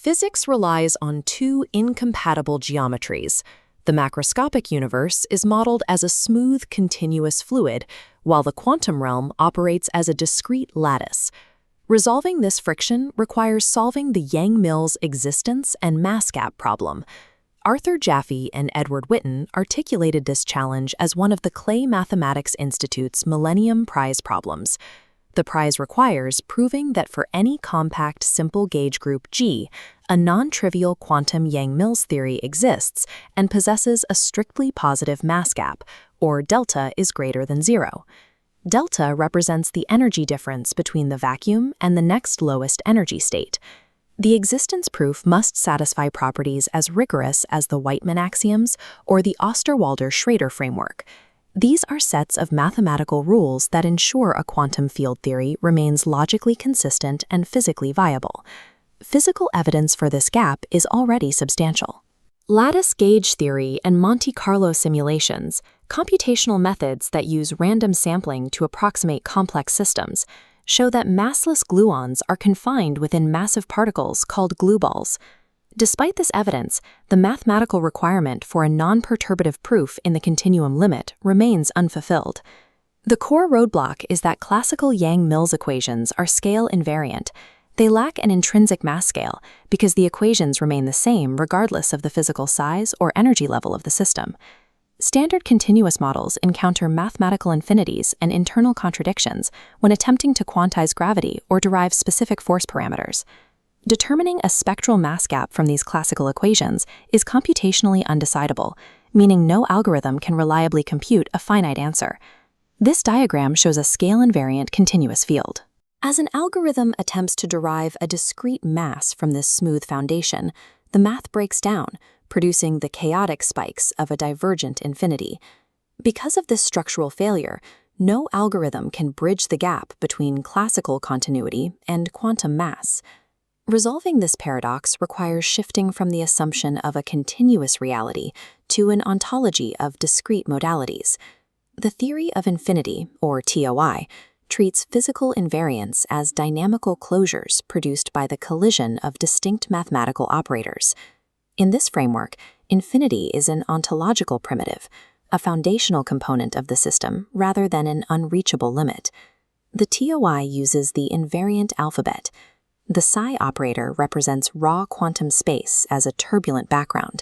Physics relies on two incompatible geometries. The macroscopic universe is modeled as a smooth, continuous fluid, while the quantum realm operates as a discrete lattice. Resolving this friction requires solving the Yang-Mills existence and mass gap problem. Arthur Jaffe and Edward Witten articulated this challenge as one of the Clay Mathematics Institute's Millennium Prize problems. The prize requires proving that for any compact simple gauge group G, a non-trivial quantum Yang-Mills theory exists and possesses a strictly positive mass gap, or delta is greater than 0. Delta represents the energy difference between the vacuum and the next lowest energy state. The existence proof must satisfy properties as rigorous as the Whiteman axioms or the Osterwalder-Schrader framework. These are sets of mathematical rules that ensure a quantum field theory remains logically consistent and physically viable. Physical evidence for this gap is already substantial. Lattice gauge theory and Monte Carlo simulations, computational methods that use random sampling to approximate complex systems, show that massless gluons are confined within massive particles called glue balls. Despite this evidence, the mathematical requirement for a non-perturbative proof in the continuum limit remains unfulfilled. The core roadblock is that classical Yang-Mills equations are scale invariant. They lack an intrinsic mass scale because the equations remain the same regardless of the physical size or energy level of the system. Standard continuous models encounter mathematical infinities and internal contradictions when attempting to quantize gravity or derive specific force parameters. Determining a spectral mass gap from these classical equations is computationally undecidable, meaning no algorithm can reliably compute a finite answer. This diagram shows a scale-invariant continuous field. As an algorithm attempts to derive a discrete mass from this smooth foundation, the math breaks down, producing the chaotic spikes of a divergent infinity. Because of this structural failure, no algorithm can bridge the gap between classical continuity and quantum mass. Resolving this paradox requires shifting from the assumption of a continuous reality to an ontology of discrete modalities. The theory of infinity, or TOI, treats physical invariants as dynamical closures produced by the collision of distinct mathematical operators. In this framework, infinity is an ontological primitive, a foundational component of the system rather than an unreachable limit. The TOI uses the invariant alphabet. The psi operator represents raw quantum space as a turbulent background.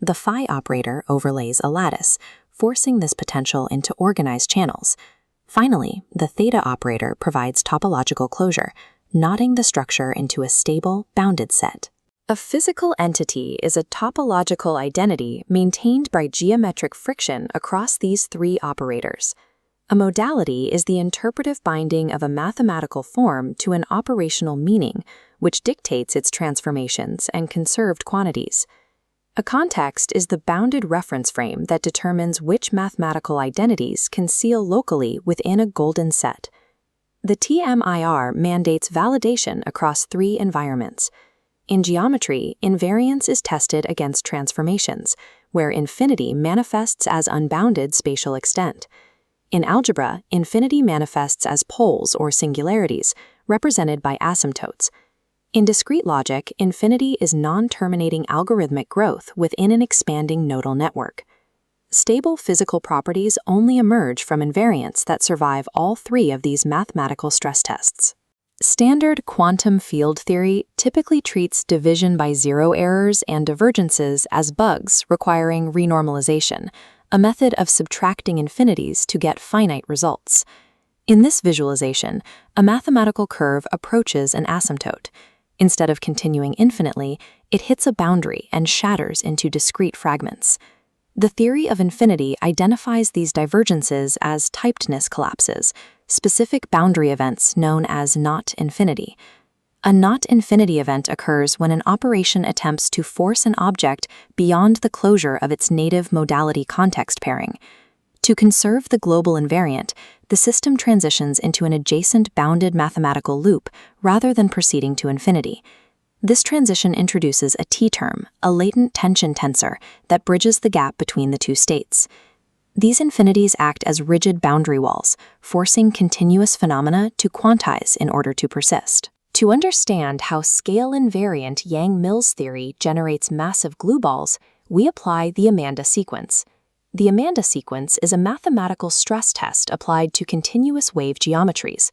The phi operator overlays a lattice, forcing this potential into organized channels. Finally, the theta operator provides topological closure, knotting the structure into a stable, bounded set. A physical entity is a topological identity maintained by geometric friction across these three operators. A modality is the interpretive binding of a mathematical form to an operational meaning, which dictates its transformations and conserved quantities. A context is the bounded reference frame that determines which mathematical identities conceal locally within a golden set. The TMIR mandates validation across three environments. In geometry, invariance is tested against transformations, where infinity manifests as unbounded spatial extent. In algebra, infinity manifests as poles or singularities, represented by asymptotes. In discrete logic, infinity is non-terminating algorithmic growth within an expanding nodal network. Stable physical properties only emerge from invariants that survive all three of these mathematical stress tests. Standard quantum field theory typically treats division by zero errors and divergences as bugs requiring renormalization, a method of subtracting infinities to get finite results. In this visualization, a mathematical curve approaches an asymptote. Instead of continuing infinitely, it hits a boundary and shatters into discrete fragments. The theory of infinity identifies these divergences as typedness collapses, specific boundary events known as not infinity. A not infinity event occurs when an operation attempts to force an object beyond the closure of its native modality context pairing. To conserve the global invariant, the system transitions into an adjacent bounded mathematical loop rather than proceeding to infinity. This transition introduces a T-term, a latent tension tensor, that bridges the gap between the two states. These infinities act as rigid boundary walls, forcing continuous phenomena to quantize in order to persist. To understand how scale-invariant Yang-Mills theory generates massive glue balls, we apply the Amanda sequence. The Amanda sequence is a mathematical stress test applied to continuous wave geometries.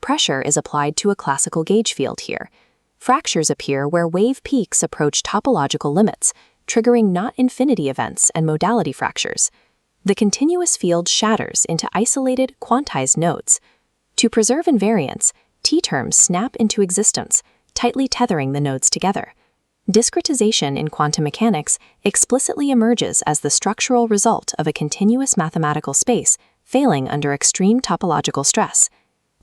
Pressure is applied to a classical gauge field here. Fractures appear where wave peaks approach topological limits, triggering not-infinity events and modality fractures. The continuous field shatters into isolated, quantized nodes. To preserve invariance, T-terms snap into existence, tightly tethering the nodes together. Discretization in quantum mechanics explicitly emerges as the structural result of a continuous mathematical space failing under extreme topological stress.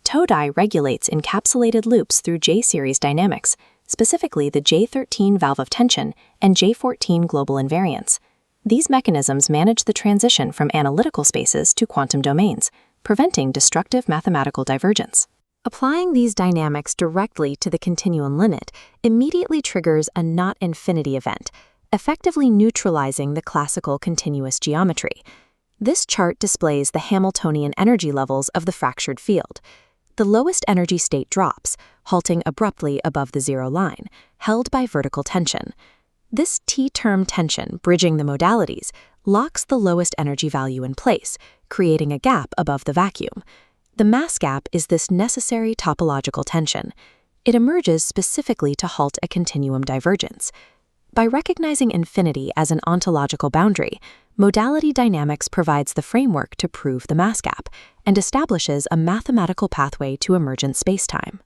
Todai regulates encapsulated loops through J-series dynamics, specifically the J13 valve of tension and J14 global invariance. These mechanisms manage the transition from analytical spaces to quantum domains, preventing destructive mathematical divergence. Applying these dynamics directly to the continuum limit immediately triggers a not-infinity event, effectively neutralizing the classical continuous geometry. This chart displays the Hamiltonian energy levels of the fractured field. The lowest energy state drops, halting abruptly above the zero line, held by vertical tension. This T-term tension, bridging the modalities, locks the lowest energy value in place, creating a gap above the vacuum. The mass gap is this necessary topological tension. It emerges specifically to halt a continuum divergence. By recognizing infinity as an ontological boundary, modality dynamics provides the framework to prove the mass gap and establishes a mathematical pathway to emergent spacetime.